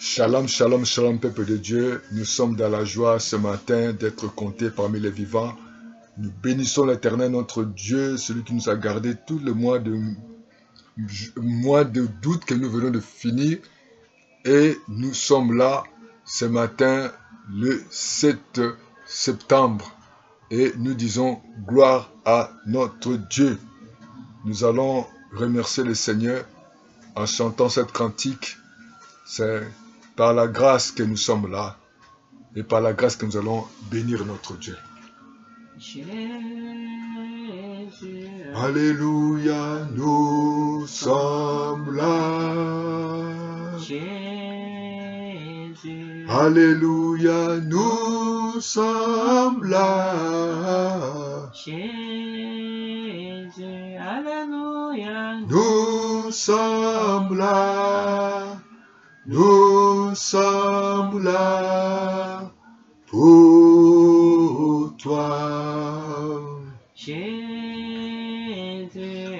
Shalom, shalom, shalom, peuple de Dieu. Nous sommes dans la joie ce matin d'être comptés parmi les vivants. Nous bénissons l'Éternel, notre Dieu, celui qui nous a gardé tout le mois d'août que nous venons de finir. Et nous sommes là ce matin, le 7 septembre. Et nous disons gloire à notre Dieu. Nous allons remercier le Seigneur en chantant cette cantique. C'est par la grâce que nous sommes là et par la grâce que nous allons bénir notre Dieu. Jésus, Alléluia, nous sommes là. Jésus, Alléluia, nous sommes là. Jésus, Alléluia, Nous sommes là. Nous sommes là pour toi. Jésus,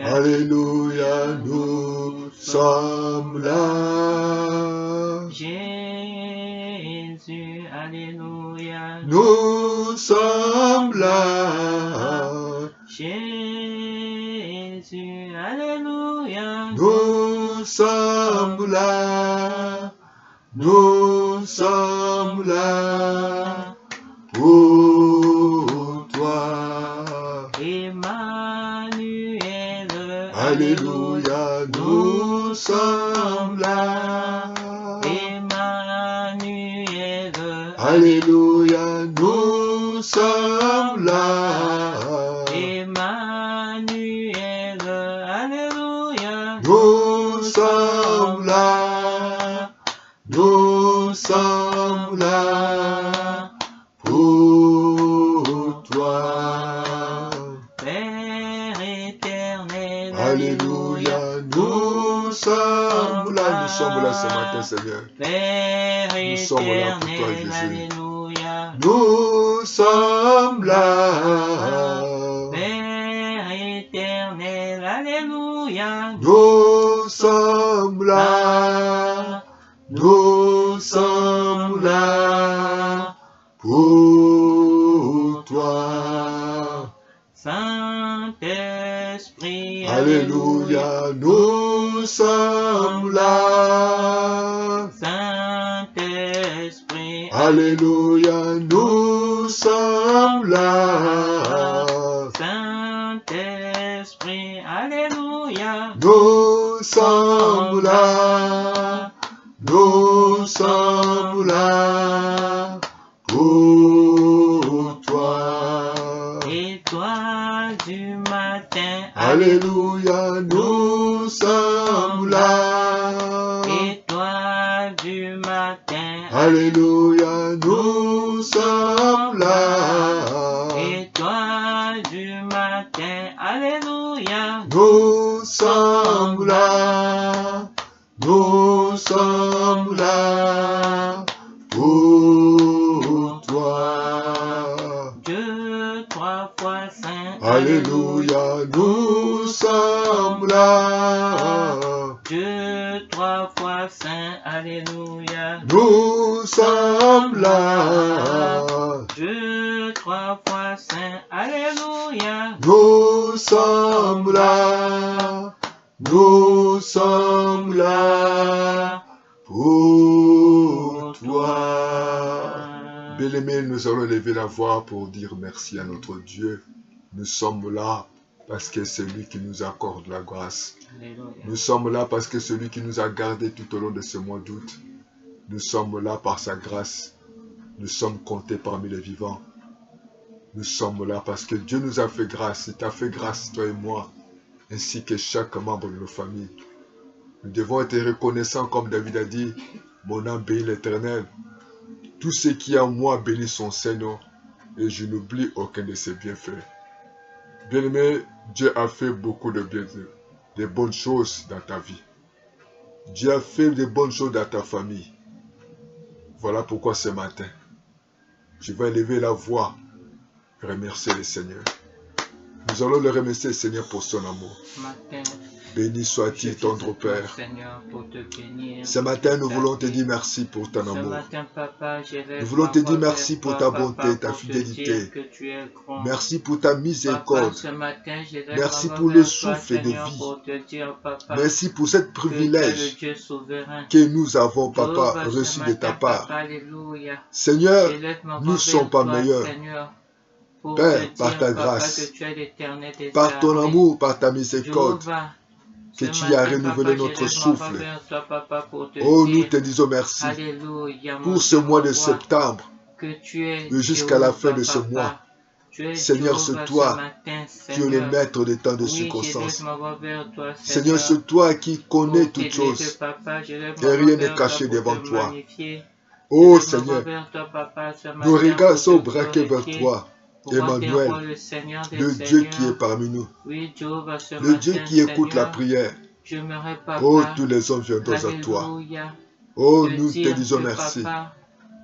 Alléluia, nous sommes là. Jésus, Alléluia, Nous sommes là. Jésus, Alléluia, Nous sommes là. Nous sommes là pour toi. Emmanuel, Alléluia, nous sommes là. Emmanuel, Alléluia, nous sommes là. Emmanuel, Alléluia, Nous sommes là. Nous sommes là pour toi. Père éternel, Alléluia, nous sommes là. Nous sommes là ce matin, Seigneur. Père Nous sommes là pour toi, éternel, Jésus. Alléluia, Nous sommes là. Père éternel, Alléluia, Nous sommes là. Nous sommes là pour toi. Saint-Esprit, Alléluia, nous sommes là. Saint-Esprit, Alléluia, nous sommes là. Saint-Esprit, Alléluia, Nous sommes là. Nous sommes là pour toi. Étoile du matin, Alléluia, nous sommes là. Étoile du matin, Alléluia, nous sommes là. Étoile du matin, Alléluia, Nous sommes là. Nous sommes là pour toi. Dieu trois fois saint, Alléluia, nous sommes là. Dieu trois fois saint, Alléluia, Nous sommes là. Dieu trois fois saint, Alléluia, Nous sommes là. Nous sommes là pour toi. Bien-aimés, nous allons lever la voix pour dire merci à notre Dieu. Nous sommes là parce que c'est lui qui nous accorde la grâce. Alléluia. Nous sommes là parce que c'est lui qui nous a gardés tout au long de ce mois d'août. Nous sommes là par sa grâce. Nous sommes comptés parmi les vivants. Nous sommes là parce que Dieu nous a fait grâce. Il t'a fait grâce, toi et moi, ainsi que chaque membre de nos familles. Nous devons être reconnaissants comme David a dit, mon âme bénit l'Éternel. Tout ce qui est en moi bénit son Seigneur et je n'oublie aucun de ses bienfaits. Bien-aimé, Dieu a fait beaucoup de bonnes choses dans ta vie. Dieu a fait de bonnes choses dans ta famille. Voilà pourquoi ce matin, je vais élever la voix et remercier le Seigneur. Nous allons le remercier, Seigneur, pour son amour. Matin, Béni soit-il ton Père. Seigneur, pour te bénir. Ce matin, nous voulons te dire merci pour ton Ce amour. matin, papa, Nous voulons te dire merci pour ta bonté, ta pour te fidélité. dire que tu es grand. Merci pour ta Papa, miséricorde. ce matin, je lève Merci ma voix pour vers le toi, souffle de Seigneur, vie. pour te dire, papa, Merci pour ce que tu es le privilège Dieu souverain. que nous avons, Papa, Jéhovah, ce reçu de matin, ta part. papa, alléluia. Seigneur, Je lève ma nous voix ne sommes vers pas toi, meilleurs. Seigneur, pour Père, te par dire, ta papa, grâce, que tu es l'éternel des par ton armées. amour, par ta miséricorde, Jéhovah, que ce tu as matin, renouvelé papa, je notre lève ma voix souffle. vers toi, papa, pour te Oh, nous dire, te disons merci alléluia, mon pour ce Dieu, mois mon de roi, septembre que tu es et jusqu'à la fin Jéhovah, de ce mois. papa. Tu es Seigneur, c'est Jéhovah ce toi matin, qui es le Seigneur. maître des temps de Oui, je lève circonstances. ma voix vers toi, Seigneur, Seigneur. c'est toi qui connais Pour toutes t'élever, choses papa, je lève et ma voix rien n'est vers toi caché pour devant te toi. magnifier. Oh Je lève ma voix Seigneur, vers toi, papa, ce nos matin regards pour sont te braqués vers glorifier. toi, Roi des Emmanuel, rois, le Seigneur des le Dieu qui est seigneurs. parmi nous, Oui, Jéhovah, ce le Dieu matin, qui écoute la Seigneur, prière. j'aimerais, Oh, papa, tous les hommes viendront à toi. alléluia, Oh, te nous te dire disons que, merci. papa,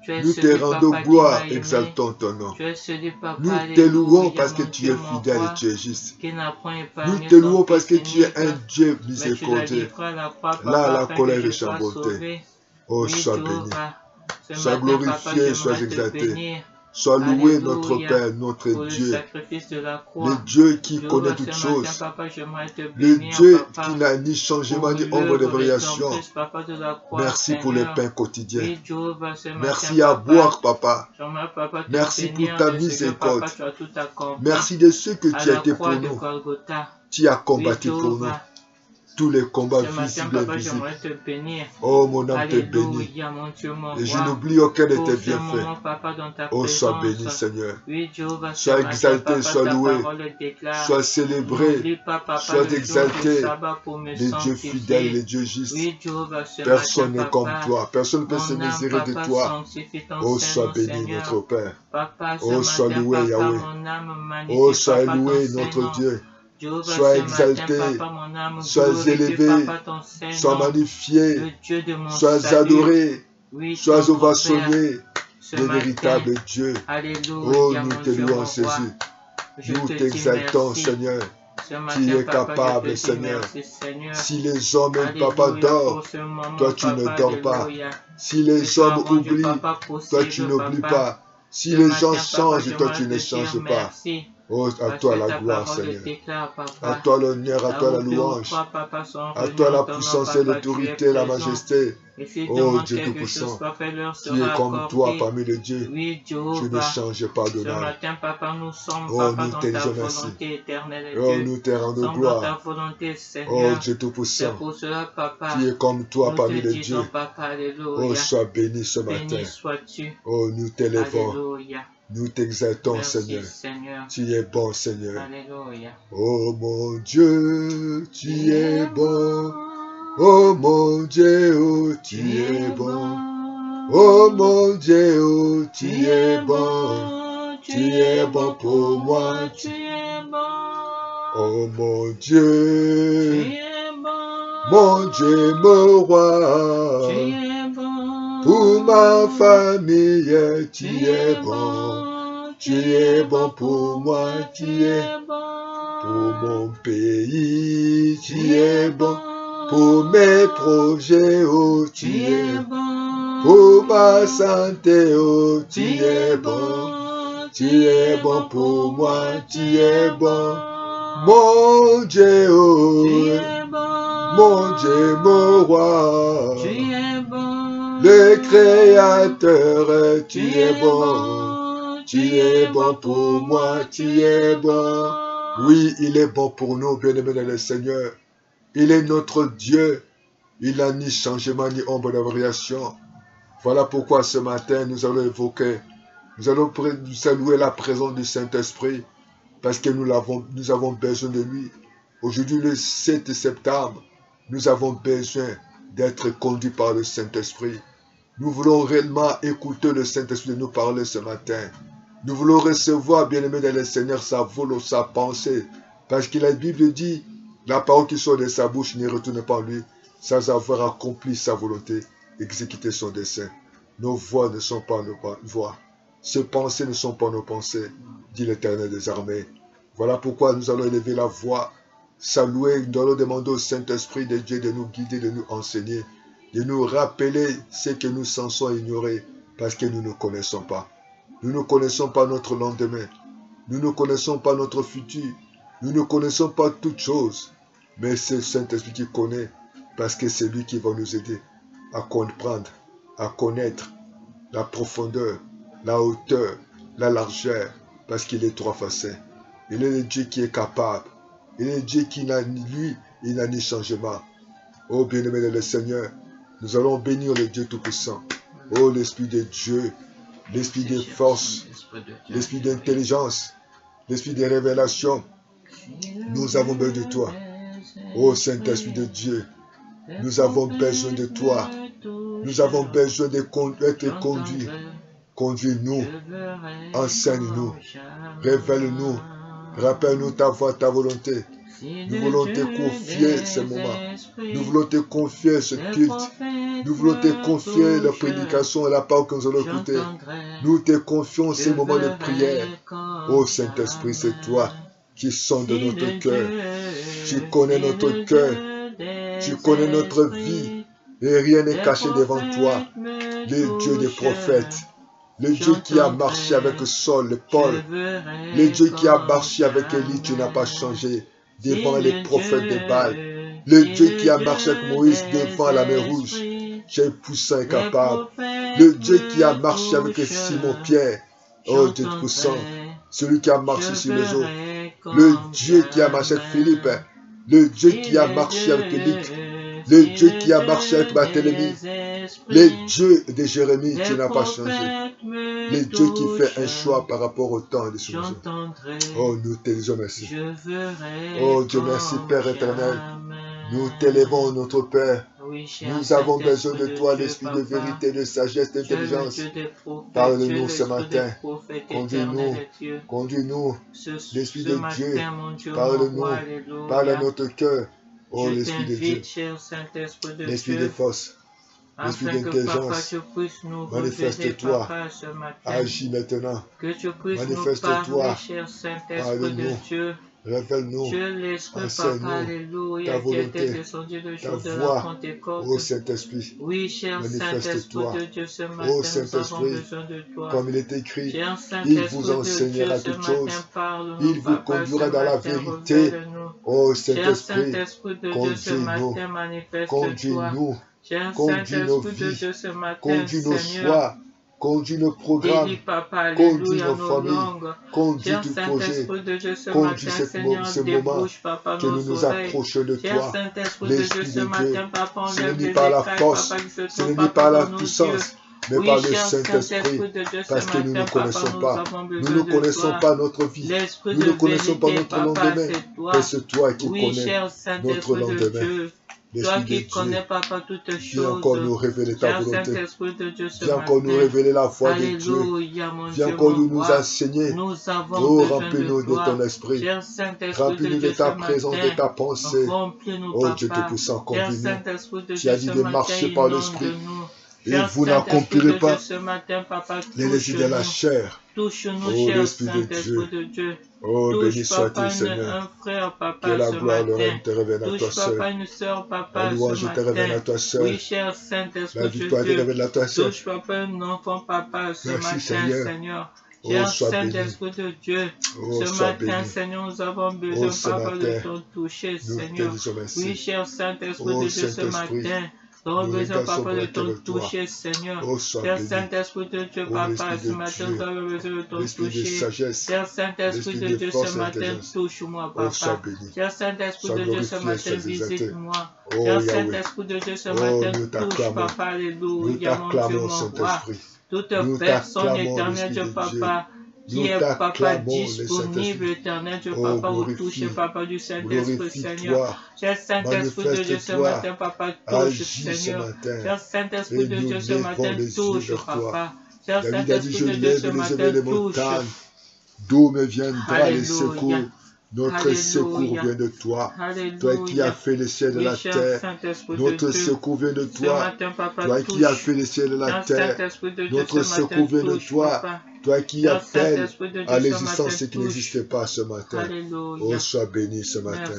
tu es Nous te celui, rendons papa, qui gloire, m'a aimé. exaltons ton nom. Tu es celui, papa, Nous te louons alléluia, parce que mon tu Dieu, es mon fidèle et roi, tu es juste. qui n'a point Nous épargné te son louons parce que fils tu es unique, un Dieu mais tu l'as miséricordieux. livré à la croix, Là, papa, la afin que colère je est sans sois bonté. sauvé. Oh, Oui, sois béni. Jéhovah, ce Sois matin, papa, glorifié, sois j'aimerais te exalté. bénir. Sois loué, notre Alléluia, Père, notre pour le Dieu. sacrifice de la Le croix. Dieu qui connaît Jéhovah, toutes ce matin, choses. papa, j'aimerais te Le bénir, Dieu qui papa, n'a ni changement pour ni ombre de l'œuvre variation. rédemptrice, papa, de la croix, Merci pour le Seigneur. pain quotidien. Oui, Jéhovah, ce matin, Merci à papa, boire, Papa. j'aimerais, papa, te Merci pour bénir ta de ce que, miséricorde. papa, tu as tout accompli Merci de ce que à tu as la été croix pour de nous. Golgotha. Tu as Oui, combattu pour nous. Jéhovah, Tous les combats ce matin, visibles et papa, invisibles. j'aimerais te bénir. Oh, mon âme te bénit. Alléluia, mon Dieu, mon Et je roi. n'oublie aucun de Pour tes ce bienfaits. moment, papa, dans ta Oh, sois béni, présence. Seigneur. Oui, Jéhovah, ce Sois matin, exalté, papa, sois ta loué. parole déclare. Sois célébré. N'oublie pas, papa, Sois le jour du exalté. sabbat pour me Les dieux fidèles, les sanctifier. dieux justes. Oui, Jéhovah, ce Personne matin, n'est comme papa, toi. Personne ne peut se mon âme, mesurer de papa, toi. sanctifie ton Oh, sois Saint-Nom, béni, Seigneur. notre Père. Papa, ce Oh, sois matin, loué, papa, Yahweh. mon âme Oh, magnifie, sois papa, ton loué, notre Saint-Nom. Dieu. Jéhovah, Sois ce matin, exalté. papa, mon âme Sois glorifie, élevé. papa, ton Sois Saint-Nom, magnifié. le Dieu de mon Sois salut. adoré. Oui, Sois tendre Père, ovationné. ce Le matin, véritable Dieu. Oh, alléluia, nous mon te Dieu, louons, mon roi. Jésus. Je Nous te dis t'exaltons, merci. Seigneur. Ce Tu matin, es papa, capable, je te dis Seigneur. merci, Seigneur. Si les hommes et papa Alléluia dorment, pour ce moment, toi tu ne papa, dors pas. alléluia. Si Que les soit hommes rendu, oublient, papa, toi tu possible, n'oublies papa. pas. Si Ce les matin, gens papa, changent, toi tu j'aimerais ne te dire changes pas. merci. Oh, à Parce toi que la ta gloire, parole Seigneur. déclare, À papa. toi l'honneur, à Là toi la où deux ou louange. trois, papa, sont À réunis toi la en ton nom, puissance et papa, tu es l'autorité, la présent. majesté. Et s'ils Oh demandent Dieu quelque chose, Tout-Puissant, papa, leur tu es sera comme toi accordé. parmi les dieux. Oui, Tu ne Jéhovah. changes pas, Ce Adonai. matin, papa, nous sommes, Oh, papa, nous dans te ta disons merci. volonté éternelle, Oh, Dieu. nous te rendons Sommes dans ta gloire. volonté, Oh Seigneur. Dieu C'est Tout-Puissant, pour cela, papa, tu es comme toi nous parmi te les disons, dieux. papa, Oh, alléluia. sois béni ce matin. Béni sois-tu. Oh, nous t'élèvons. Alléluia. Nous t'exaltons, Merci, Seigneur. Seigneur. Tu es bon, Seigneur. Alléluia. Oh mon Dieu, tu es bon. Oh mon Dieu, oh, tu es bon. Oh mon Dieu, oh, tu es bon. Tu es bon pour moi. Tu es bon. Oh mon Tu Dieu, es bon. mon Dieu, mon roi. Tu es bon. Pour ma famille, tu es bon. Tu es bon pour moi, tu es bon. pour mon pays, tu es bon. Pour mes projets, oh, tu es bon. pour ma santé, oh, tu es bon. Tu es bon pour moi, tu es bon. Mon Dieu, oh, mon Dieu, mon roi. Tu es bon. Le Créateur, tu es bon. Tu es bon pour moi, tu es bon. Oui, il est bon pour nous, bien-aimés dans le Seigneur. Il est notre Dieu. Il n'a ni changement ni ombre de variation. Voilà pourquoi ce matin, nous allons évoquer, nous allons saluer la présence du Saint-Esprit, parce que nous avons besoin de lui. Aujourd'hui, le 7 septembre, nous avons besoin d'être conduits par le Saint-Esprit. Nous voulons réellement écouter le Saint-Esprit nous parler ce matin. Nous voulons recevoir, bien-aimé dans le Seigneur, sa volonté, sa pensée. Parce que la Bible dit, la parole qui sort de sa bouche ne retourne pas en lui, sans avoir accompli sa volonté, exécuté son dessein. Nos voix ne sont pas nos voix. Ces pensées ne sont pas nos pensées, dit l'Éternel des armées. Voilà pourquoi nous allons élever la voix saluer, nous allons demander au Saint-Esprit de Dieu de nous guider, de nous enseigner, de nous rappeler ce que nous censons ignorer parce que nous ne connaissons pas. Nous ne connaissons pas notre lendemain. Nous ne connaissons pas notre futur. Nous ne connaissons pas toutes choses. Mais c'est le Saint-Esprit qui connaît parce que c'est lui qui va nous aider à comprendre, à connaître la profondeur, la hauteur, la largeur, parce qu'il est trois facettes. Il est le Dieu qui est capable. Il est le Dieu qui n'a ni lui, il n'a ni changement. Oh bien-aimé de le Seigneur, nous allons bénir le Dieu Tout-Puissant. Oh l'Esprit de Dieu, l'Esprit de force, l'Esprit d'intelligence, l'Esprit de révélation. Nous avons besoin de toi. Oh Saint-Esprit de Dieu, nous avons besoin de toi. Nous avons besoin d'être conduits. Conduis-nous, enseigne-nous, révèle-nous, rappelle-nous ta voix, ta volonté. Nous voulons te confier ce moment. Nous voulons te confier ce culte. Nous voulons te confier la prédication et la parole que nous allons écouter. Nous te confions ces moments de prière. Oh Saint-Esprit, c'est toi qui sonde notre cœur. Tu connais notre cœur. Tu connais notre vie. Et rien n'est caché devant toi. Le Dieu des prophètes. Le Dieu qui a marché avec Saul, Paul. Le Dieu qui a marché avec Élie, tu n'as pas changé devant les prophètes de Baal. Le Dieu qui a marché avec Moïse devant la mer Rouge. Tu es puissant et capable. Le Dieu qui a marché avec Simon-Pierre. Oh Dieu puissant. Celui qui a marché sur les eaux. Le Dieu qui a marché avec Philippe. Le Dieu qui a marché avec Luc. Le Dieu qui a marché avec Barthélemy. Le Dieu de Jérémie, tu n'as pas changé. Le Dieu qui fait un choix par rapport au temps des choses. Oh, nous te disons merci. Oh Dieu, merci Père éternel. Nous t'élevons notre Père. Nous avons besoin de toi, l'esprit de vérité, de sagesse, d'intelligence. Parle-nous ce matin. Conduis-nous. Conduis-nous. L'esprit de Dieu. Parle-nous. Parle à notre cœur. Oh, l'esprit de Dieu. L'esprit de force. L'esprit d'intelligence. Manifeste-toi. Agis maintenant. Manifeste-toi. Parle-nous. Révèle-nous, enseigne-nous ta volonté, ta voix, ô Saint-Esprit. Manifeste-toi, ô Saint-Esprit, comme il est écrit, il vous enseignera toutes choses, il vous conduira dans la vérité. Ô Saint-Esprit, conduis-nous, conduis-nous, conduis nos vies, conduis nos choix. Conduis nos programmes, conduis nos familles, conduis tout projet, conduis ce moment que nous nous approchons de toi, l'Esprit de Dieu. Ce n'est ni par la force, ce n'est ni par la puissance, mais par le Saint-Esprit, parce que nous ne connaissons pas. Nous ne connaissons pas notre vie, nous ne connaissons pas notre lendemain, mais c'est toi qui connais notre lendemain. Toi qui connais, Papa, toutes choses. Viens encore nous révéler ta volonté. Viens encore nous révéler la foi de Dieu. Viens encore nous enseigner. Oh, remplis-nous de ton esprit. Remplis-nous de ta présence, de ta pensée. Oh, Dieu Tout-Puissant, conduis-nous. Tu as dit de marcher par l'esprit. Et vous n'accomplirez pas les désirs de la chair. Oh, l'Esprit de Dieu. Oh, béni sois-tu, Seigneur. Que la gloire, le règne te revienne à toi seul. La louange te revienne à toi seul. La victoire te revienne à toi seul. Merci, Seigneur. Oh, sois béni. Oh, sois béni. Seigneur, nous avons besoin, Papa, de ton toucher, Seigneur. Oui, cher Saint-Esprit de Dieu, ce matin. Nous avons besoin, Papa, de ton toucher, Seigneur. Cher Saint-Esprit de Dieu, Papa, ce matin, nous avons besoin de ton toucher. Cher Saint-Esprit de Dieu, ce matin, touche-moi, Papa. Cher Saint-Esprit de Dieu, ce matin, visite-moi. Cher Saint-Esprit de Dieu, ce matin, touche, Papa, alléluia, mon Dieu, mon roi. Toute personne éternelle, Dieu, Papa, qui est, Papa, disponible, éternel, Dieu, Papa, au toucher, Papa, du Saint-Esprit, Seigneur. Cher Saint-Esprit de Dieu, ce matin, Papa, touche, Seigneur. Cher Saint-Esprit de Dieu, ce matin, touche, Papa. Cher Saint-Esprit de Dieu, ce matin, touche. D'où me viendra les secours? Notre secours vient de toi. Toi qui as fait les ciels et la terre. Notre secours vient de toi. Toi qui as fait les ciels et la terre. Notre secours vient de toi. Toi qui appelles à l'existence ce qui n'existait pas ce matin. Oh, sois béni ce matin.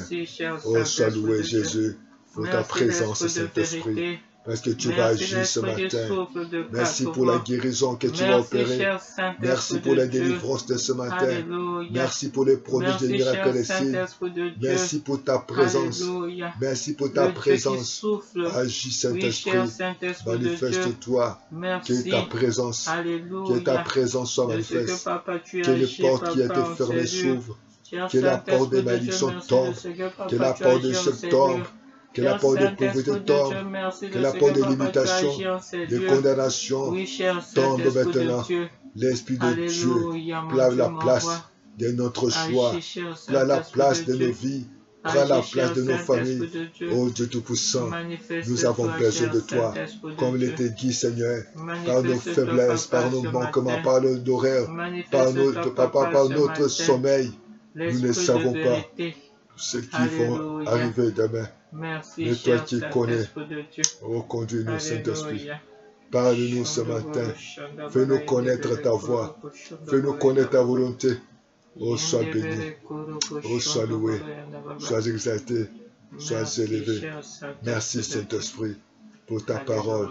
Oh, sois loué Jésus pour ta présence, Saint-Esprit. Parce que tu vas agir ce matin. Merci pour la guérison que tu vas opérer. Merci pour la délivrance de ce matin. Merci pour les prodiges des miracles et signes. Merci pour ta présence. Merci pour ta présence. Agis, Saint-Esprit. Manifeste-toi. Que ta présence, que ta présence soit manifeste. Que les portes qui étaient fermées s'ouvrent. Que la porte des malédictions tombe. Que la porte de choc tombe. Que la porte de pauvreté tombe, que la porte de limitation, de condamnation tombe maintenant. L'Esprit de Dieu prend la place de notre choix, prend la place de nos vies, prend la place de nos familles. Oh Dieu Tout-Puissant, nous avons besoin de toi. Comme il était dit, Seigneur, par nos faiblesses, par nos manquements, par nos horaires, par notre sommeil, nous ne savons pas ce qui va arriver demain. Mais toi qui connais, oh conduis-nous Saint-Esprit. Parle-nous ce matin. Fais-nous connaître ta voix. Fais-nous connaître ta volonté. Oh, sois béni. Oh, sois loué. Sois exalté. Sois élevé. Merci Saint-Esprit pour ta parole.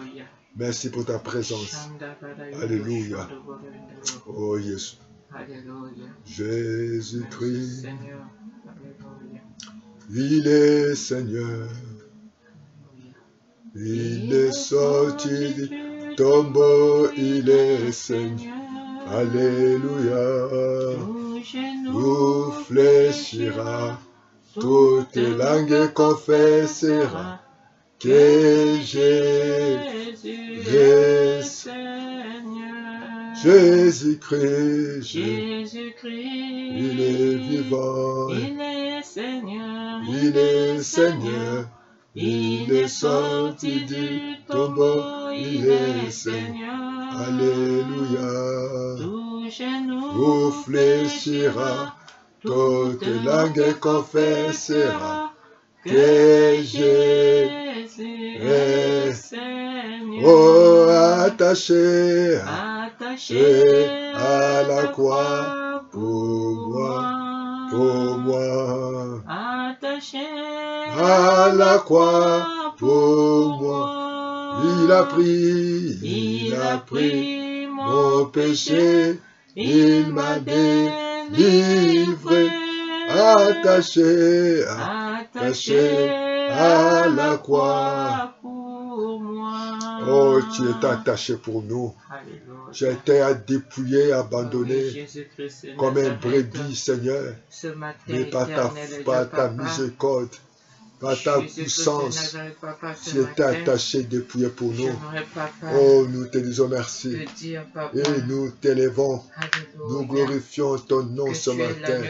Merci pour ta présence. Alléluia. Oh, Jésus. Jésus-Christ. Il est Seigneur, il est sorti du tombeau, il est Seigneur, Alléluia, nous fléchira, toute langue confessera que Jésus est Seigneur, Jésus-Christ, il est vivant, il est Seigneur, il est Seigneur, il est sorti du tombeau, il est Seigneur, Alléluia, vous fléchira, toute langue confessera que Jésus est Seigneur. Oh, attaché à la croix pour moi, attaché à la croix pour moi, il a pris mon péché, il m'a délivré, attaché à la croix pour moi. Oh, tu es attaché pour nous. Tu as été dépouillé, abandonné comme un brebis, Seigneur. Mais par ta miséricorde, par ta puissance, tu étais attaché, dépouillé pour nous. Oh, nous te disons merci. Et nous t'élevons. Nous glorifions ton nom ce matin.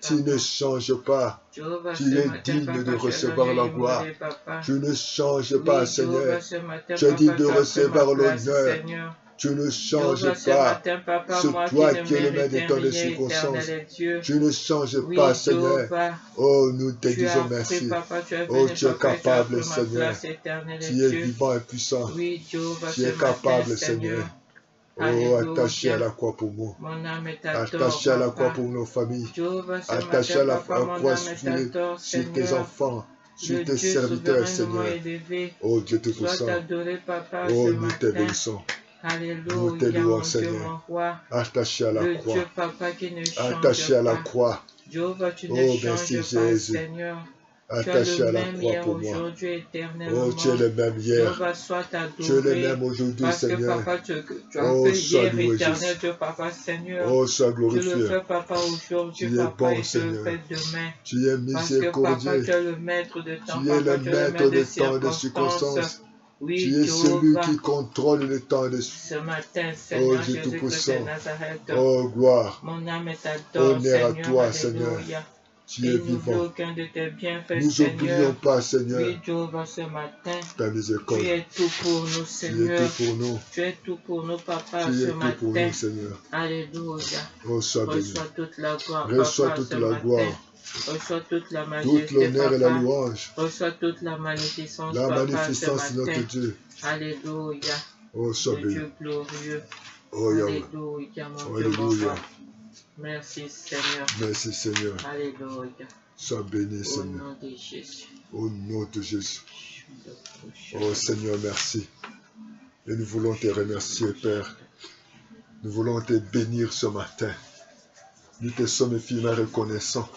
Tu ne changes pas. Tu es digne de recevoir la gloire. Tu ne changes pas, Seigneur. Tu es digne de recevoir l'honneur. Tu ne changes pas. C'est toi qui es le maître de temps de circonstances. Tu ne changes pas, Seigneur. Oh, nous te disons merci. Oh, tu es capable, Seigneur. Tu es vivant et puissant. Tu es capable, Seigneur. Oh, attaché à la croix pour moi. Attaché à la croix pour nos familles. Attaché à la croix sur tes enfants. Sur tes serviteurs, Seigneur. Oh, Dieu Tout-Puissant. Oh, nous te bénissons. Nous te louons, Seigneur. Attaché à la croix. Attaché à la croix. Oh, merci Jésus. Attaché à la croix pour moi. Oh, tu es le même hier. Tu es le même aujourd'hui, Seigneur. Oh, sois loué, Jésus. Oh, sois glorifié. Tu es bon, Seigneur. Tu es miséricordieux. Tu es le maître de temps de circonstances. Oui, tu es celui qui contrôle le temps de ce matin, Seigneur. Oh, Dieu Tout-Puissant. Oh, gloire. Honneur à toi, Seigneur. Tu es vivant. Nous n'oublions pas, Seigneur, ta miséricorde. Tu es tout pour nous, Seigneur. Tu es tout pour nous. Tu es tout pour nous, Papa, ce matin. Tu es tout pour nous, Seigneur. Alléluia. Oh, sois béni. Reçois toute la gloire. Reçois toute la gloire. Reçois toute la majesté, tout l'honneur Papa. Et la louange. Reçois toute la magnificence, la Papa, magnificence de notre Dieu. Alléluia. Oh, sois béni. Dieu glorieux. Oh, Alléluia, mon Dieu, mon roi. Merci, Seigneur. Merci, Seigneur. Alléluia. Sois béni, Seigneur. Au nom de Jésus. Au nom de Jésus. Oh, Seigneur, merci. Et nous voulons te remercier, Père. Nous voulons te bénir ce matin. Nous te sommes infiniment reconnaissants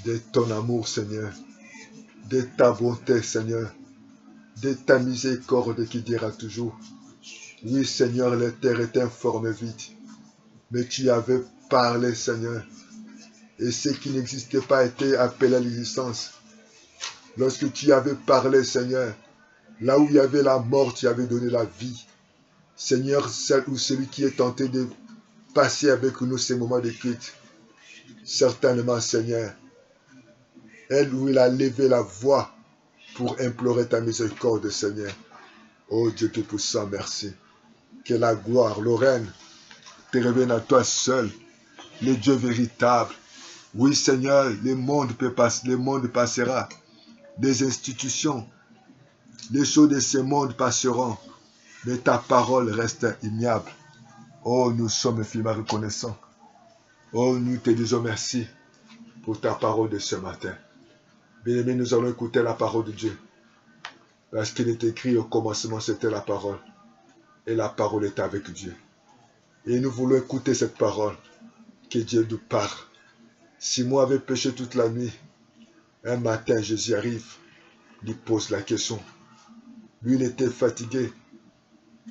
de ton amour, Seigneur, de ta bonté, Seigneur, de ta miséricorde qui dira toujours. Oui, Seigneur, la terre est informe vide, mais tu avais parlé, Seigneur, et ce qui n'existait pas était appelé à l'existence. Lorsque tu avais parlé, Seigneur, là où il y avait la mort, tu avais donné la vie. Seigneur, celle ou celui qui est tenté de passer avec nous ces moments de culte, certainement, Seigneur, elle où il a levé la voix pour implorer ta miséricorde, Seigneur. Oh Dieu Tout-Puissant, merci. Que la gloire, le règne, te revienne à toi seul, le Dieu véritable. Oui, Seigneur, le monde passera. Des institutions, les choses de ce monde passeront, mais ta parole reste immuable. Oh, nous sommes infiniment reconnaissants. Oh, nous te disons merci pour ta parole de ce matin. Bien-aimés, nous allons écouter la parole de Dieu. Parce qu'il est écrit au commencement, c'était la parole. Et la parole est avec Dieu. Et nous voulons écouter cette parole. Que Dieu nous parle. Simon avait péché toute la nuit. Un matin, Jésus arrive. Il pose la question. Lui, il était fatigué.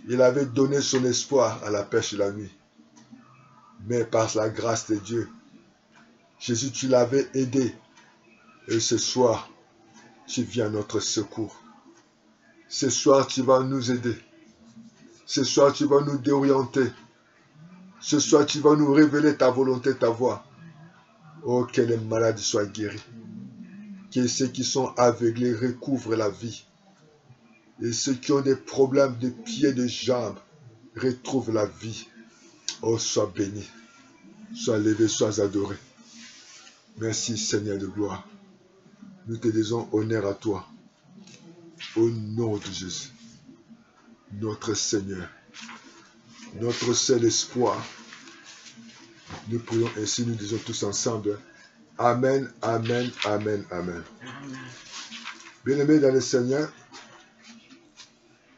Il avait donné son espoir à la pêche la nuit. Mais par la grâce de Dieu, Jésus, tu l'avais aidé. Et ce soir, tu viens à notre secours. Ce soir, tu vas nous aider. Ce soir, tu vas nous déorienter. Ce soir, tu vas nous révéler ta volonté, ta voix. Oh, que les malades soient guéris. Que ceux qui sont aveuglés recouvrent la vie. Et ceux qui ont des problèmes de pieds, de jambes, retrouvent la vie. Oh, sois béni. Sois levé, sois adoré. Merci, Seigneur de gloire. Nous te disons honneur à toi. Au nom de Jésus. Notre Seigneur. Notre seul espoir. Nous prions ainsi, nous disons tous ensemble. Amen, amen, amen, amen. Bien-aimés dans le Seigneur,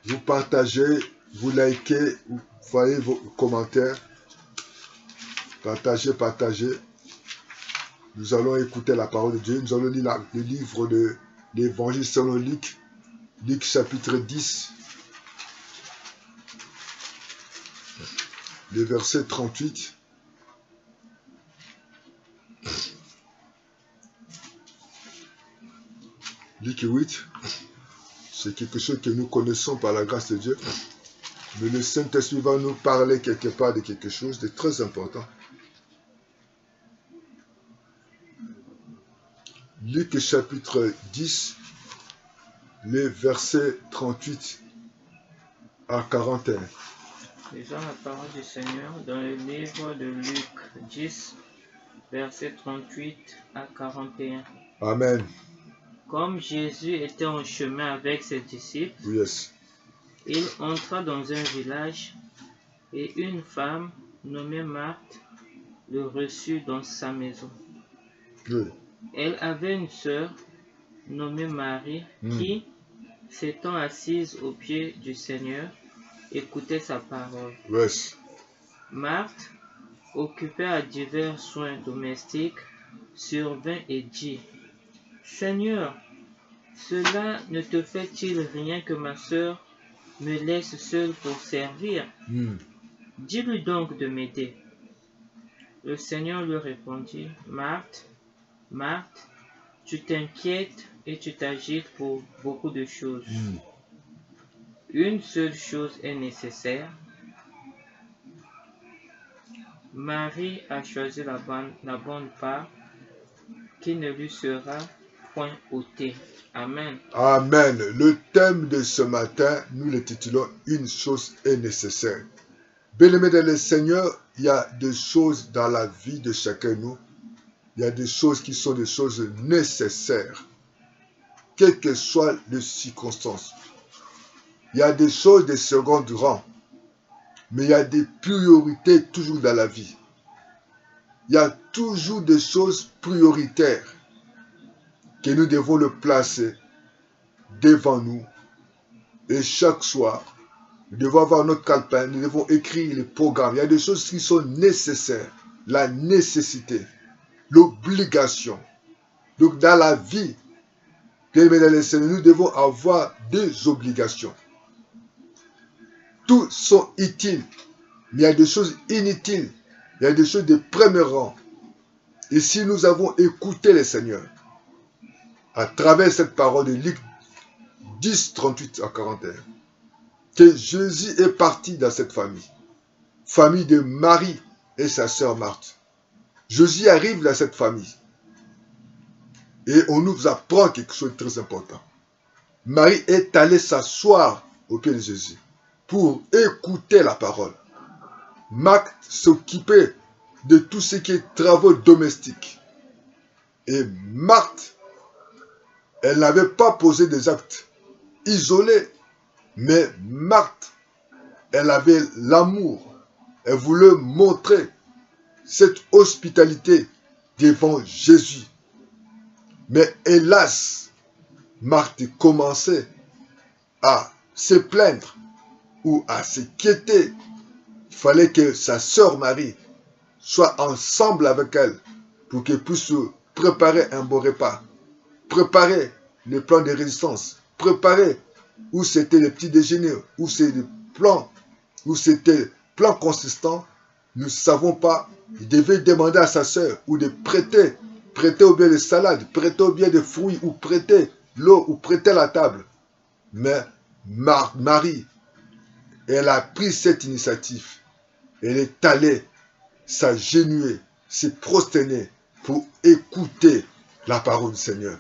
vous partagez, vous likez, vous voyez vos commentaires. Partagez. Nous allons écouter la parole de Dieu. Nous allons lire le livre de l'Évangile selon Luc. Luc chapitre 10. Le verset 38. Luc 8. C'est quelque chose que nous connaissons par la grâce de Dieu. Mais le Saint-Esprit va nous parler quelque part de quelque chose de très important. Luc chapitre 10, les versets 38 à 41. Lisons la parole du Seigneur dans le livre de Luc 10, versets 38 à 41. Amen. Comme Jésus était en chemin avec ses disciples, yes, il entra dans un village et une femme nommée Marthe le reçut dans sa maison. Oui. Elle avait une sœur nommée Marie qui, s'étant assise aux pieds du Seigneur, écoutait sa parole. Yes. Marthe, occupée à divers soins domestiques, survint et dit: Seigneur, cela ne te fait-il rien que ma sœur me laisse seule pour servir? Dis-lui donc de m'aider. Le Seigneur lui répondit: Marthe, Marthe, tu t'inquiètes et tu t'agites pour beaucoup de choses. Une seule chose est nécessaire. Marie a choisi la bonne part qui ne lui sera point ôtée. Amen. Amen. Le thème de ce matin, nous le titulons « Une chose est nécessaire ». Bien-aimés dans le Seigneur, il y a des choses dans la vie de chacun de nous. il y a des choses qui sont des choses nécessaires, quelles que soient les circonstances. Il y a des choses de second rang, mais il y a des priorités toujours dans la vie. Il y a toujours des choses prioritaires que nous devons le placer devant nous. Et chaque soir, nous devons avoir notre calepin, nous devons écrire les programmes. Il y a des choses qui sont nécessaires. La nécessité, l'obligation. Donc dans la vie, nous devons avoir deux obligations. Tous sont utiles, mais il y a des choses inutiles. Il y a des choses de premier rang. Et si nous avons écouté le Seigneur, à travers cette parole de Luc 10, 38 à 41, que Jésus est parti dans cette famille de Marie et sa sœur Marthe. Jésus arrive dans cette famille et on nous apprend quelque chose de très important. Marie est allée s'asseoir au pied de Jésus pour écouter la parole. Marthe s'occupait de tout ce qui est travaux domestiques. Et Marthe, elle n'avait pas posé des actes isolés, mais Marthe, elle avait l'amour. Elle voulait montrer cette hospitalité devant Jésus. Mais hélas, Marthe commençait à se plaindre ou à s'inquiéter. Il fallait que sa sœur Marie soit ensemble avec elle pour qu'elle puisse préparer un bon repas, préparer les plans de résistance, préparer où c'était le petit déjeuner, où c'est le plan, où c'était plan consistant. Nous ne savons pas. Il devait demander à sa sœur ou de prêter au bien des salades, prêter au bien des fruits, ou prêter l'eau, ou prêter la table. Mais Marie, elle a pris cette initiative. Elle est allée s'agenouiller, se prosterner pour écouter la parole du Seigneur.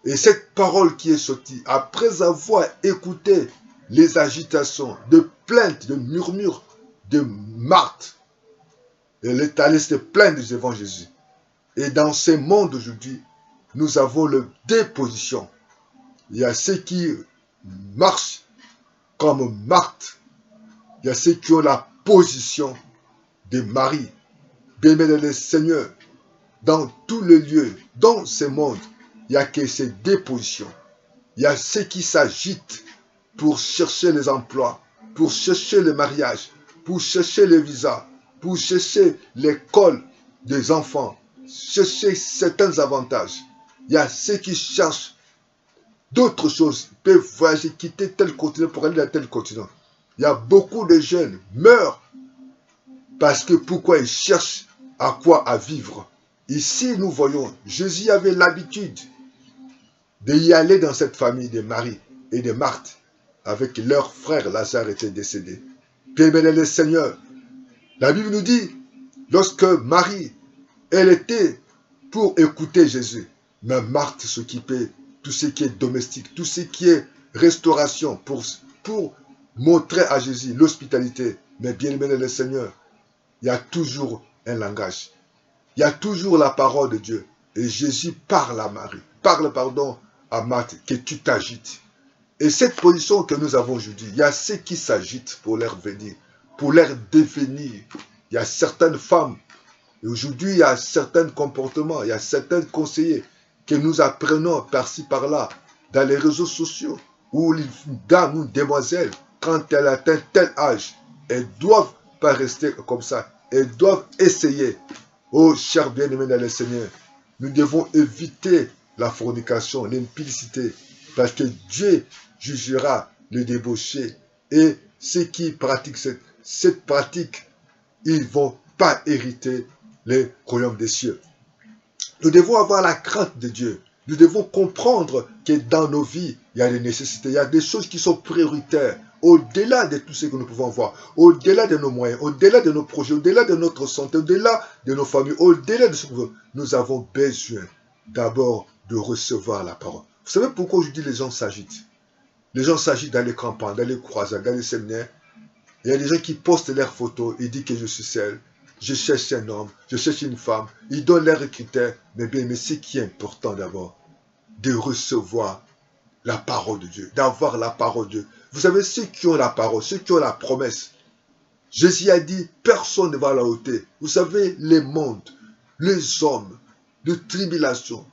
Et cette parole qui est sortie, après avoir écouté les agitations, de plaintes, de murmures de Marthe, elle est allée se plaindre devant Jésus. Et dans ce monde aujourd'hui, nous avons deux positions. Il y a ceux qui marchent comme Marthe. Il y a ceux qui ont la position de Marie. Bien-aimé le Seigneur, dans tous les lieux, dans ce monde, il n'y a que ces deux positions. Il y a ceux qui s'agitent pour chercher les emplois, pour chercher le mariage, pour chercher les visas, pour chercher l'école des enfants, chercher certains avantages. Il y a ceux qui cherchent d'autres choses, peuvent voyager, quitter tel continent pour aller dans tel continent. Il y a beaucoup de jeunes qui meurent parce que pourquoi ils cherchent à quoi à vivre. Ici, nous voyons, Jésus avait l'habitude d'y aller dans cette famille de Marie et de Marthe, avec leur frère Lazare était décédé. Bien-aimé le Seigneur, la Bible nous dit, lorsque Marie, elle était pour écouter Jésus, mais Marthe s'occupait de tout ce qui est domestique, tout ce qui est restauration, pour montrer à Jésus l'hospitalité. Mais bien-aimé le Seigneur, il y a toujours un langage. Il y a toujours la parole de Dieu. Et Jésus parle à Marie, parle à Marthe, que tu t'agites. Et cette position que nous avons aujourd'hui, il y a ceux qui s'agitent pour leur venir, pour leur devenir. Il y a certaines femmes, et aujourd'hui il y a certains comportements, il y a certains conseillers que nous apprenons par-ci par-là, dans les réseaux sociaux, où les dames ou demoiselles, quand elles atteignent tel âge, elles ne doivent pas rester comme ça. Elles doivent essayer. Oh, cher bien-aimé dans le Seigneur, nous devons éviter la fornication, l'impudicité, parce que Dieu jugera le débauché. Et ceux qui pratiquent cette pratique, ils ne vont pas hériter le royaume des cieux. Nous devons avoir la crainte de Dieu. Nous devons comprendre que dans nos vies, il y a des nécessités, il y a des choses qui sont prioritaires, au-delà de tout ce que nous pouvons voir, au-delà de nos moyens, au-delà de nos projets, au-delà de notre santé, au-delà de nos familles, au-delà de ce que nous avons besoin d'abord de recevoir la parole. Vous savez pourquoi aujourd'hui les gens s'agitent? Les gens s'agitent dans les campagnes, dans les croisades, dans les séminaires. Il y a des gens qui postent leurs photos et disent que je suis seul. je cherche un homme, je cherche une femme. Ils donnent leurs critères. Mais bien, mais ce qui est important d'abord, de recevoir la parole de Dieu, d'avoir la parole de Dieu. Vous savez, ceux qui ont la parole, ceux qui ont la promesse, Jésus a dit, personne ne va la ôter. Vous savez, les mondes, les hommes, de tribulations,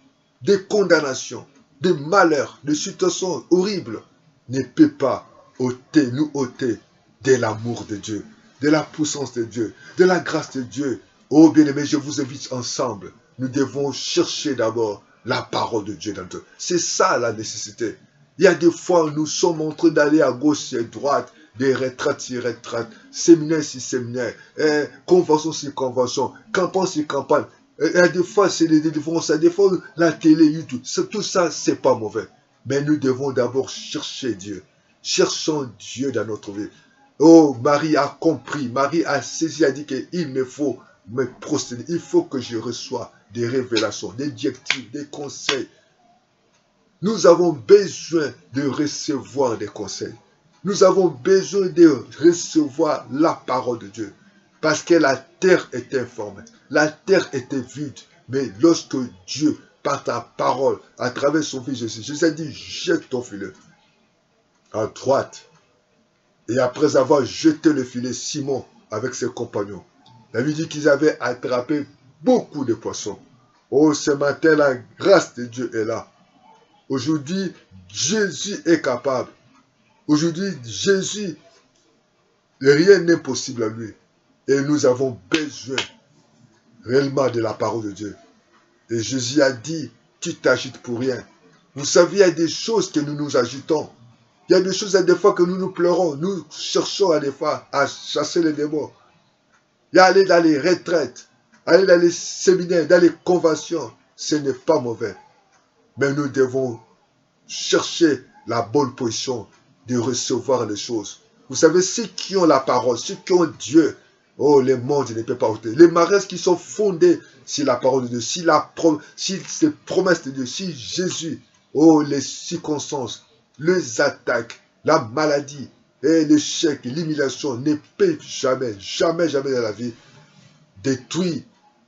des condamnations, des malheurs, des situations horribles, ne peut pas nous ôter de l'amour de Dieu, de la puissance de Dieu, de la grâce de Dieu. Oh bien-aimés, je vous invite ensemble. Nous devons chercher d'abord la parole de Dieu dans nous. C'est ça la nécessité. Il y a des fois, nous sommes en train d'aller à gauche et à droite, des retraites sur retraites, séminaire sur séminaire, convention sur convention, campagne sur campagne. Il y a des fois, c'est des différences, des fois, la télé, YouTube, tout ça, c'est pas mauvais. Mais nous devons d'abord chercher Dieu. Cherchons Dieu dans notre vie. Oh, Marie a compris, Marie a saisi, a dit qu'il me faut me prosterner, il faut que je reçoive des révélations, des directives, des conseils. Nous avons besoin de recevoir des conseils. Nous avons besoin de recevoir la parole de Dieu. Parce que la terre est informée, la terre était vide. Mais lorsque Dieu, par ta parole, à travers son fils Jésus, Jésus a dit, jette ton filet à droite. Et après avoir jeté le filet, Simon, avec ses compagnons, la Bible dit qu'ils avaient attrapé beaucoup de poissons. Oh, ce matin, la grâce de Dieu est là. Aujourd'hui, Jésus est capable. Aujourd'hui, Jésus, rien n'est possible à lui. Et nous avons besoin réellement de la parole de Dieu. Et Jésus a dit, tu t'agites pour rien. Vous savez, il y a des choses que nous nous agitons. Il y a des choses à des fois que nous nous pleurons. Nous cherchons à des fois à chasser les démons. Il y a aller dans les retraites, aller dans les séminaires, dans les conventions. Ce n'est pas mauvais. Mais nous devons chercher la bonne position de recevoir les choses. Vous savez, ceux qui ont la parole, ceux qui ont Dieu, oh, les mondes ne peuvent pas ôter. Les mariages qui sont fondés sur la parole de Dieu, si les promesses de Dieu, si Jésus, oh, les circonstances, les attaques, la maladie, et l'échec, l'humiliation ne peuvent jamais, jamais, jamais dans la vie détruire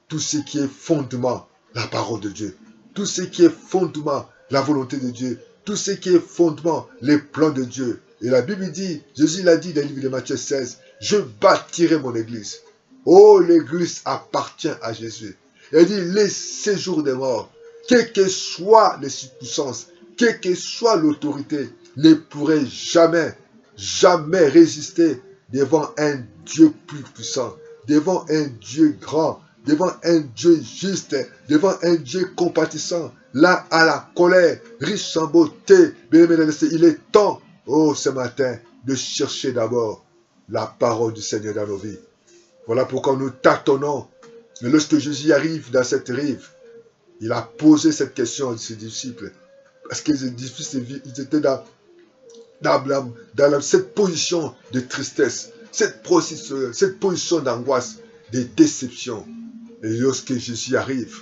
tout ce qui est fondement, la parole de Dieu. Tout ce qui est fondement, la volonté de Dieu. Tout ce qui est fondement, les plans de Dieu. Et la Bible dit, Jésus l'a dit dans le livre de Matthieu 16, je bâtirai mon église. Oh, l'église appartient à Jésus. Il dit, les séjours des morts, quelles que soient les circonstances, quelle que soit l'autorité, ne pourrait jamais, jamais résister devant un Dieu plus puissant, devant un Dieu grand, devant un Dieu juste, devant un Dieu compatissant, là à la colère, riche en beauté. Il est temps, oh, ce matin, de chercher d'abord la parole du Seigneur dans nos vies. Voilà pourquoi nous tâtonnons. Mais lorsque Jésus arrive dans cette rive, il a posé cette question à ses disciples. Parce qu'ils étaient dans cette position de tristesse, cette position d'angoisse, de déception. Et lorsque Jésus arrive,